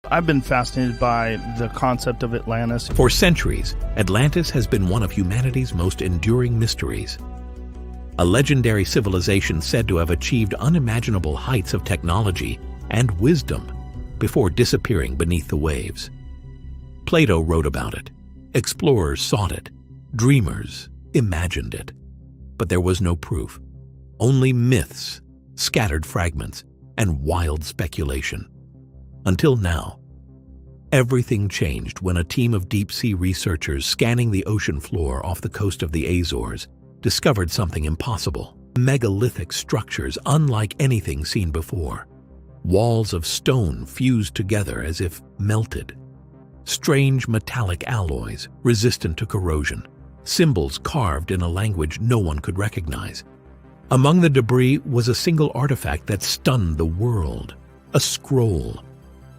I've been fascinated by the concept of Atlantis. For centuries, Atlantis has been one of humanity's most enduring mysteries. A legendary civilization said to have achieved unimaginable heights of technology and wisdom before disappearing beneath the waves. Plato wrote about it. Explorers sought it. Dreamers imagined it. But there was no proof. Only myths, scattered fragments, and wild speculation. Until now. Everything changed when a team of deep-sea researchers scanning the ocean floor off the coast of the Azores discovered something impossible. Megalithic structures unlike anything seen before. Walls of stone fused together as if melted. Strange metallic alloys resistant to corrosion. Symbols carved in a language no one could recognize. Among the debris was a single artifact that stunned the world. A scroll.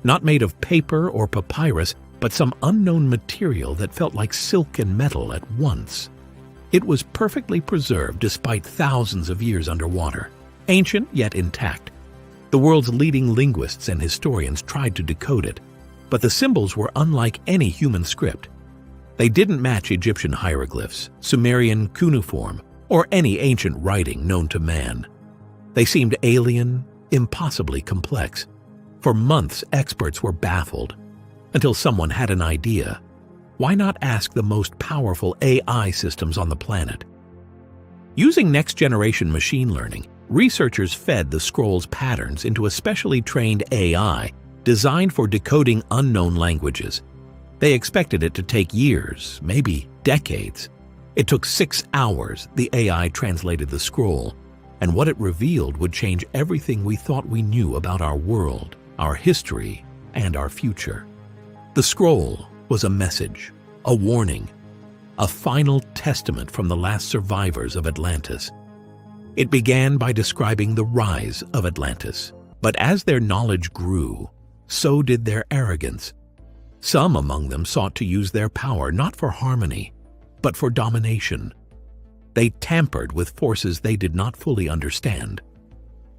Not made of paper or papyrus, but some unknown material that felt like silk and metal at once. It was perfectly preserved despite thousands of years underwater, ancient yet intact. The world's leading linguists and historians tried to decode it, but the symbols were unlike any human script. They didn't match Egyptian hieroglyphs, Sumerian cuneiform, or any ancient writing known to man. They seemed alien, impossibly complex. For months, experts were baffled, until someone had an idea. Why not ask the most powerful AI systems on the planet? Using next-generation machine learning, researchers fed the scroll's patterns into a specially trained AI designed for decoding unknown languages. They expected it to take years, maybe decades. It took 6 hours. The AI translated the scroll, and what it revealed would change everything we thought we knew about our world, our history, and our future. The scroll was a message, a warning, a final testament from the last survivors of Atlantis. It began by describing the rise of Atlantis, but as their knowledge grew, so did their arrogance. Some among them sought to use their power not for harmony, but for domination. They tampered with forces they did not fully understand.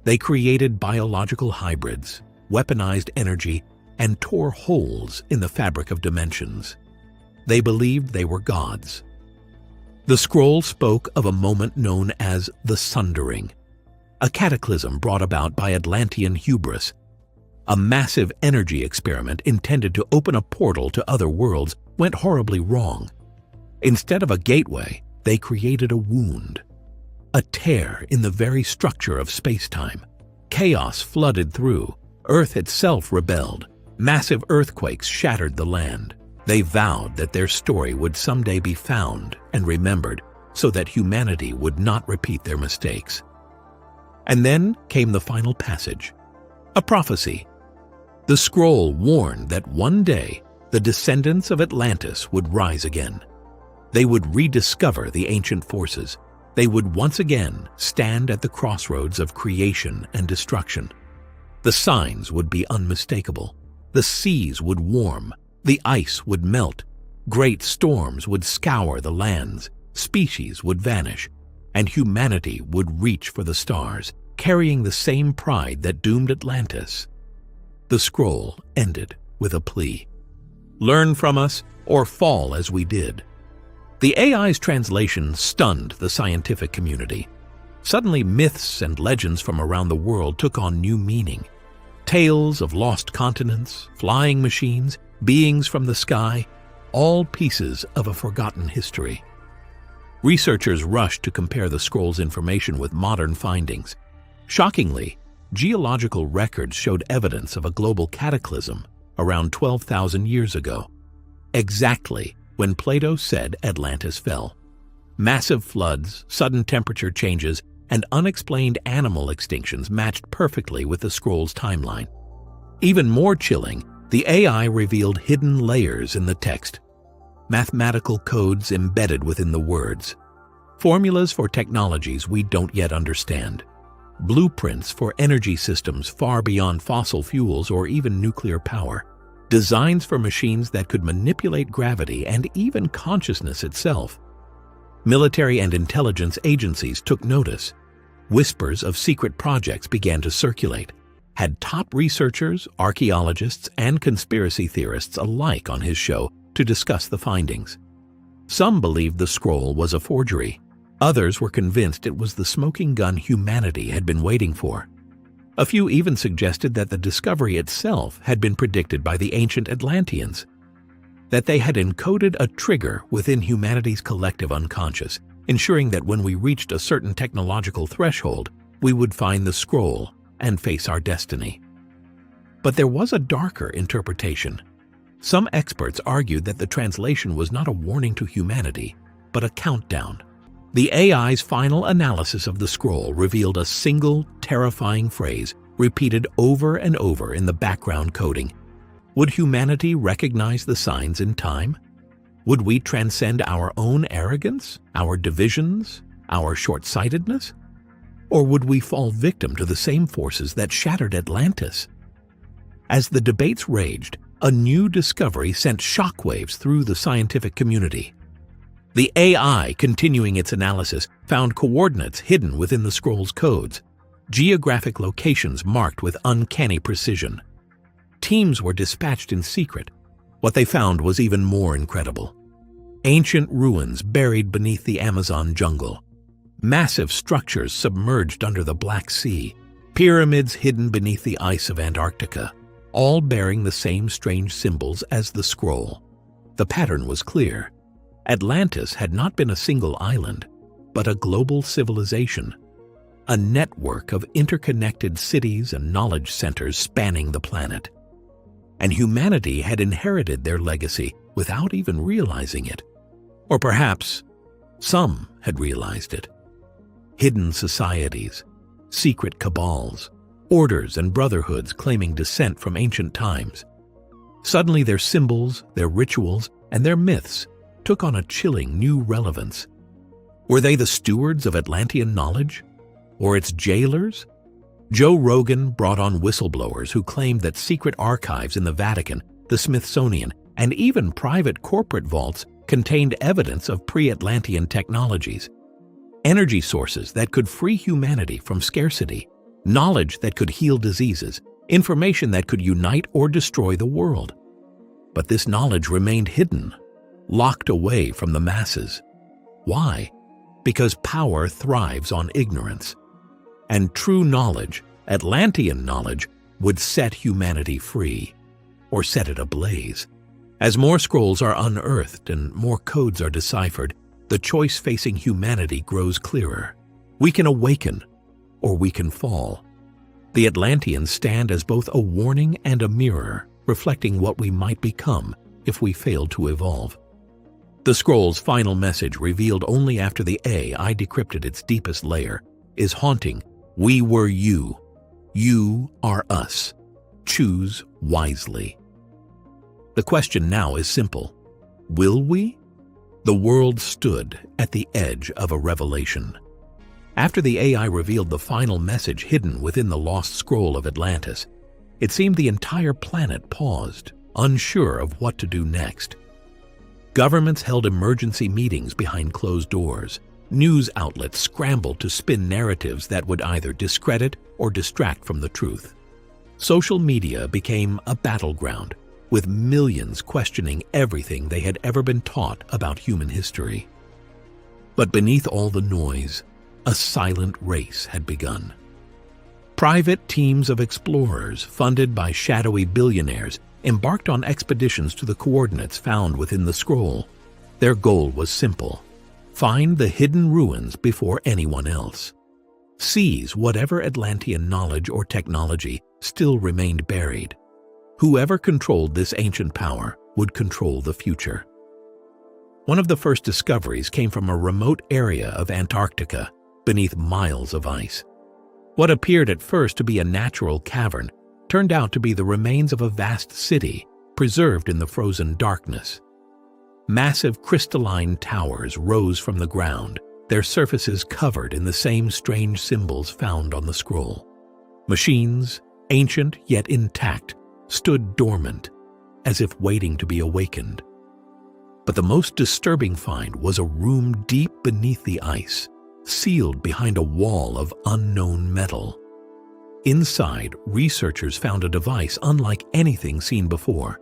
They created biological hybrids, weaponized energy, and tore holes in the fabric of dimensions. They believed they were gods. The scroll spoke of a moment known as the Sundering, a cataclysm brought about by Atlantean hubris. A massive energy experiment intended to open a portal to other worlds went horribly wrong. Instead of a gateway, they created a wound, a tear in the very structure of space-time. Chaos flooded through. Earth itself rebelled. Massive earthquakes shattered the land. They vowed that their story would someday be found and remembered so that humanity would not repeat their mistakes. And then came the final passage, a prophecy. The scroll warned that one day the descendants of Atlantis would rise again. They would rediscover the ancient forces. They would once again stand at the crossroads of creation and destruction. The signs would be unmistakable. The seas would warm. The ice would melt. Great storms would scour the lands. Species would vanish. And humanity would reach for the stars, carrying the same pride that doomed Atlantis. The scroll ended with a plea. Learn from us or fall as we did. The AI's translation stunned the scientific community. Suddenly, myths and legends from around the world took on new meaning. Tales of lost continents, flying machines, beings from the sky, all pieces of a forgotten history. Researchers rushed to compare the scroll's information with modern findings. Shockingly, geological records showed evidence of a global cataclysm around 12,000 years ago, exactly when Plato said Atlantis fell. Massive floods, sudden temperature changes, and unexplained animal extinctions matched perfectly with the scroll's timeline. Even more chilling, the AI revealed hidden layers in the text, mathematical codes embedded within the words, formulas for technologies we don't yet understand, blueprints for energy systems far beyond fossil fuels or even nuclear power, designs for machines that could manipulate gravity and even consciousness itself. Military and intelligence agencies took notice. Whispers of secret projects began to circulate. had top researchers, archaeologists, and conspiracy theorists alike on his show to discuss the findings. Some believed the scroll was a forgery. Others were convinced it was the smoking gun humanity had been waiting for. A few even suggested that the discovery itself had been predicted by the ancient Atlanteans, that they had encoded a trigger within humanity's collective unconscious, ensuring that when we reached a certain technological threshold, we would find the scroll and face our destiny. But there was a darker interpretation. Some experts argued that the translation was not a warning to humanity, but a countdown. The AI's final analysis of the scroll revealed a single, terrifying phrase repeated over and over in the background coding. Would humanity recognize the signs in time? Would we transcend our own arrogance, our divisions, our short-sightedness? Or would we fall victim to the same forces that shattered Atlantis? As the debates raged, a new discovery sent shockwaves through the scientific community. The AI, continuing its analysis, found coordinates hidden within the scroll's codes, geographic locations marked with uncanny precision. Teams were dispatched in secret. What they found was even more incredible. Ancient ruins buried beneath the Amazon jungle, massive structures submerged under the Black Sea, pyramids hidden beneath the ice of Antarctica, all bearing the same strange symbols as the scroll. The pattern was clear. Atlantis had not been a single island, but a global civilization, a network of interconnected cities and knowledge centers spanning the planet. And humanity had inherited their legacy without even realizing it. Or perhaps some had realized it. Hidden societies, secret cabals, orders and brotherhoods claiming descent from ancient times. Suddenly their symbols, their rituals, and their myths took on a chilling new relevance. Were they the stewards of Atlantean knowledge? Or its jailers? Joe Rogan brought on whistleblowers who claimed that secret archives in the Vatican, the Smithsonian, and even private corporate vaults contained evidence of pre-Atlantean technologies, energy sources that could free humanity from scarcity, knowledge that could heal diseases, information that could unite or destroy the world. But this knowledge remained hidden, locked away from the masses. Why? Because power thrives on ignorance. And true knowledge, Atlantean knowledge, would set humanity free, or set it ablaze. As more scrolls are unearthed and more codes are deciphered, the choice facing humanity grows clearer. We can awaken, or we can fall. The Atlanteans stand as both a warning and a mirror, reflecting what we might become if we fail to evolve. The scroll's final message, revealed only after the AI decrypted its deepest layer, is haunting. We were you. You are us. Choose wisely. The question now is simple. Will we? The world stood at the edge of a revelation. After the AI revealed the final message hidden within the lost scroll of Atlantis, it seemed the entire planet paused, unsure of what to do next. Governments held emergency meetings behind closed doors. News outlets scrambled to spin narratives that would either discredit or distract from the truth. Social media became a battleground, with millions questioning everything they had ever been taught about human history. But beneath all the noise, a silent race had begun. Private teams of explorers, funded by shadowy billionaires, embarked on expeditions to the coordinates found within the scroll. Their goal was simple: find the hidden ruins before anyone else. Seize whatever Atlantean knowledge or technology still remained buried. Whoever controlled this ancient power would control the future. One of the first discoveries came from a remote area of Antarctica, beneath miles of ice. What appeared at first to be a natural cavern turned out to be the remains of a vast city, preserved in the frozen darkness. Massive crystalline towers rose from the ground, their surfaces covered in the same strange symbols found on the scroll. Machines, ancient yet intact, stood dormant, as if waiting to be awakened. But the most disturbing find was a room deep beneath the ice, sealed behind a wall of unknown metal. Inside, researchers found a device unlike anything seen before.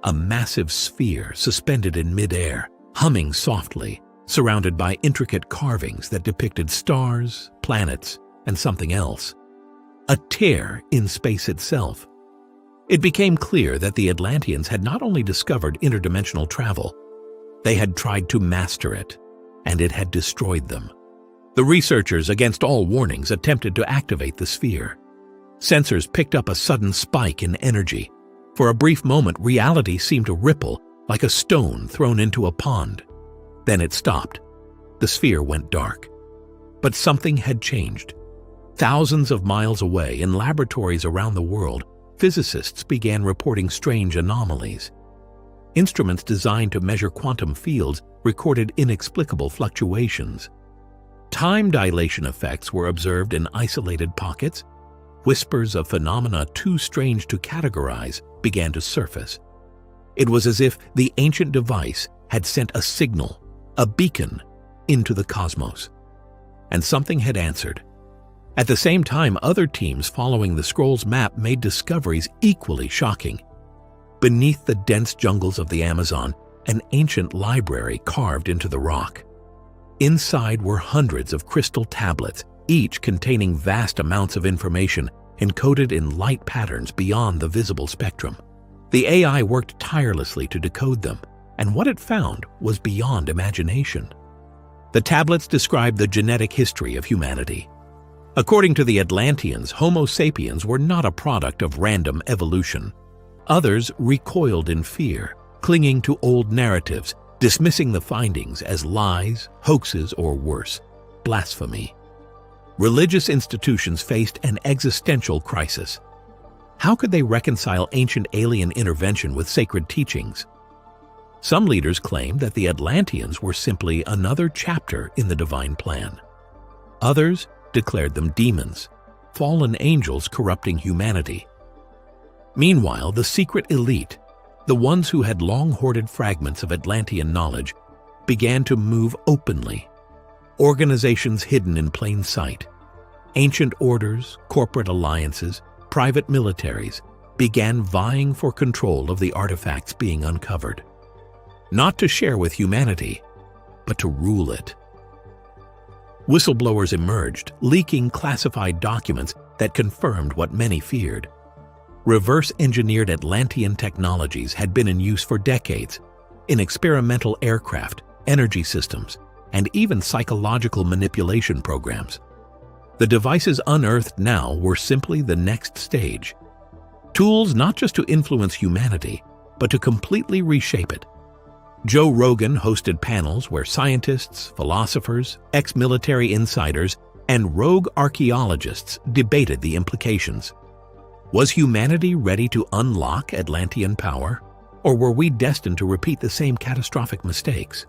A massive sphere suspended in midair, humming softly, surrounded by intricate carvings that depicted stars, planets, and something else. A tear in space itself. It became clear that the Atlanteans had not only discovered interdimensional travel, they had tried to master it, and it had destroyed them. The researchers, against all warnings, attempted to activate the sphere. Sensors picked up a sudden spike in energy. For a brief moment, reality seemed to ripple like a stone thrown into a pond. Then it stopped. The sphere went dark. But something had changed. Thousands of miles away, in laboratories around the world, physicists began reporting strange anomalies. Instruments designed to measure quantum fields recorded inexplicable fluctuations. Time dilation effects were observed in isolated pockets. Whispers of phenomena too strange to categorize began to surface. It was as if the ancient device had sent a signal, a beacon, into the cosmos. And something had answered. At the same time, other teams following the scroll's map made discoveries equally shocking. Beneath the dense jungles of the Amazon, an ancient library carved into the rock. Inside were hundreds of crystal tablets, each containing vast amounts of information encoded in light patterns beyond the visible spectrum. The AI worked tirelessly to decode them, and what it found was beyond imagination. The tablets described the genetic history of humanity. According to the Atlanteans, Homo sapiens were not a product of random evolution. Others recoiled in fear, clinging to old narratives, dismissing the findings as lies, hoaxes, or worse, blasphemy. Religious institutions faced an existential crisis. How could they reconcile ancient alien intervention with sacred teachings? Some leaders claimed that the Atlanteans were simply another chapter in the divine plan. Others declared them demons, fallen angels corrupting humanity. Meanwhile, the secret elite, the ones who had long hoarded fragments of Atlantean knowledge, began to move openly. Organizations hidden in plain sight, ancient orders, corporate alliances, private militaries began vying for control of the artifacts being uncovered. Not to share with humanity, but to rule it. Whistleblowers emerged, leaking classified documents that confirmed what many feared. Reverse-engineered Atlantean technologies had been in use for decades, in experimental aircraft, energy systems, and even psychological manipulation programs. The devices unearthed now were simply the next stage. Tools not just to influence humanity, but to completely reshape it. Joe Rogan hosted panels where scientists, philosophers, ex-military insiders, and rogue archaeologists debated the implications. Was humanity ready to unlock Atlantean power, or were we destined to repeat the same catastrophic mistakes?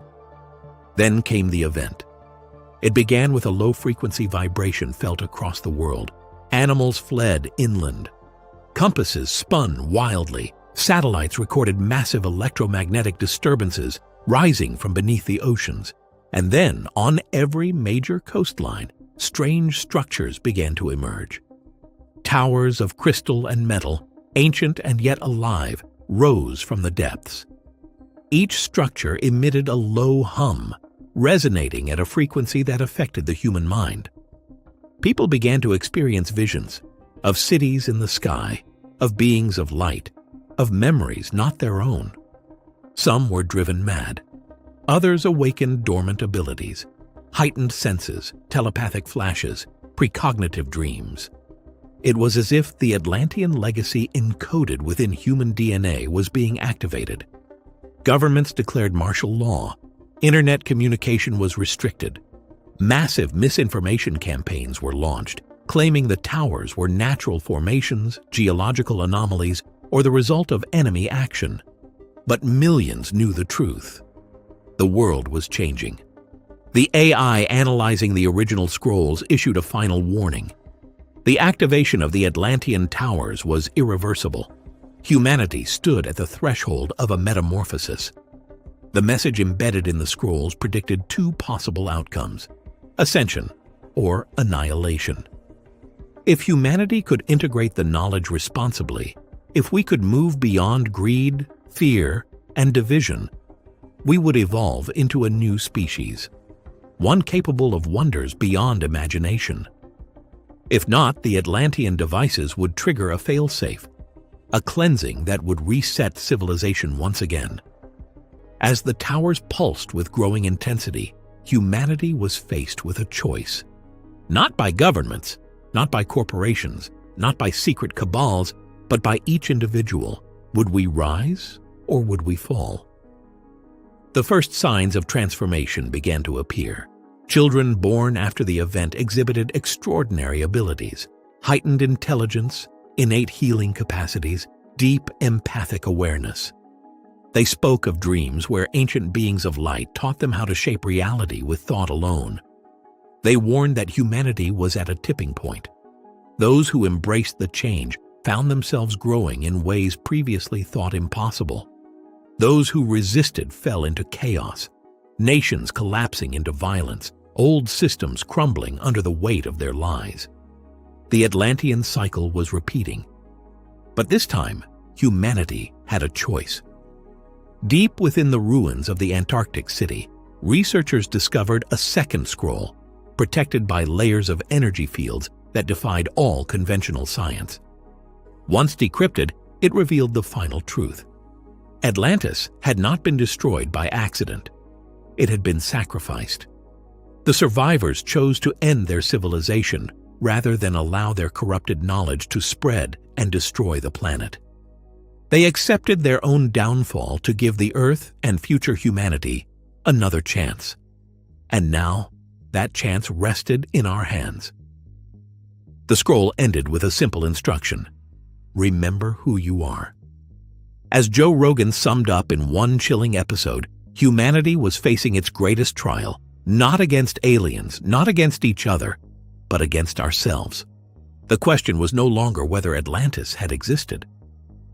Then came the event. It began with a low-frequency vibration felt across the world. Animals fled inland. Compasses spun wildly. Satellites recorded massive electromagnetic disturbances rising from beneath the oceans. And then, on every major coastline, strange structures began to emerge. Towers of crystal and metal, ancient and yet alive, rose from the depths. Each structure emitted a low hum, resonating at a frequency that affected the human mind. People began to experience visions of cities in the sky, of beings of light, of memories not their own. Some were driven mad. Others awakened dormant abilities, heightened senses, telepathic flashes, precognitive dreams. It was as if the Atlantean legacy encoded within human DNA was being activated. Governments declared martial law. Internet communication was restricted. Massive misinformation campaigns were launched, claiming the towers were natural formations, geological anomalies, or the result of enemy action. But millions knew the truth. The world was changing. The AI analyzing the original scrolls issued a final warning. The activation of the Atlantean towers was irreversible. Humanity stood at the threshold of a metamorphosis. The message embedded in the scrolls predicted two possible outcomes: ascension or annihilation. If humanity could integrate the knowledge responsibly, if we could move beyond greed, fear, and division, we would evolve into a new species, one capable of wonders beyond imagination. If not, the Atlantean devices would trigger a failsafe, a cleansing that would reset civilization once again. As the towers pulsed with growing intensity, humanity was faced with a choice. Not by governments, not by corporations, not by secret cabals, but by each individual. Would we rise or would we fall? The first signs of transformation began to appear. Children born after the event exhibited extraordinary abilities, heightened intelligence, innate healing capacities, deep empathic awareness. They spoke of dreams where ancient beings of light taught them how to shape reality with thought alone. They warned that humanity was at a tipping point. Those who embraced the change found themselves growing in ways previously thought impossible. Those who resisted fell into chaos, nations collapsing into violence, old systems crumbling under the weight of their lies. The Atlantean cycle was repeating. But this time, humanity had a choice. Deep within the ruins of the Antarctic city, researchers discovered a second scroll, protected by layers of energy fields that defied all conventional science. Once decrypted, it revealed the final truth. Atlantis had not been destroyed by accident. It had been sacrificed. The survivors chose to end their civilization rather than allow their corrupted knowledge to spread and destroy the planet. They accepted their own downfall to give the Earth and future humanity another chance. And now, that chance rested in our hands. The scroll ended with a simple instruction: remember who you are. As Joe Rogan summed up in one chilling episode, humanity was facing its greatest trial, not against aliens, not against each other, but against ourselves. The question was no longer whether Atlantis had existed.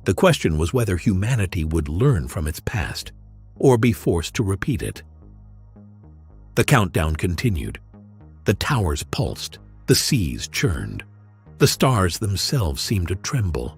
The question was whether humanity would learn from its past or be forced to repeat it. The countdown continued. The towers pulsed, the seas churned. The stars themselves seemed to tremble.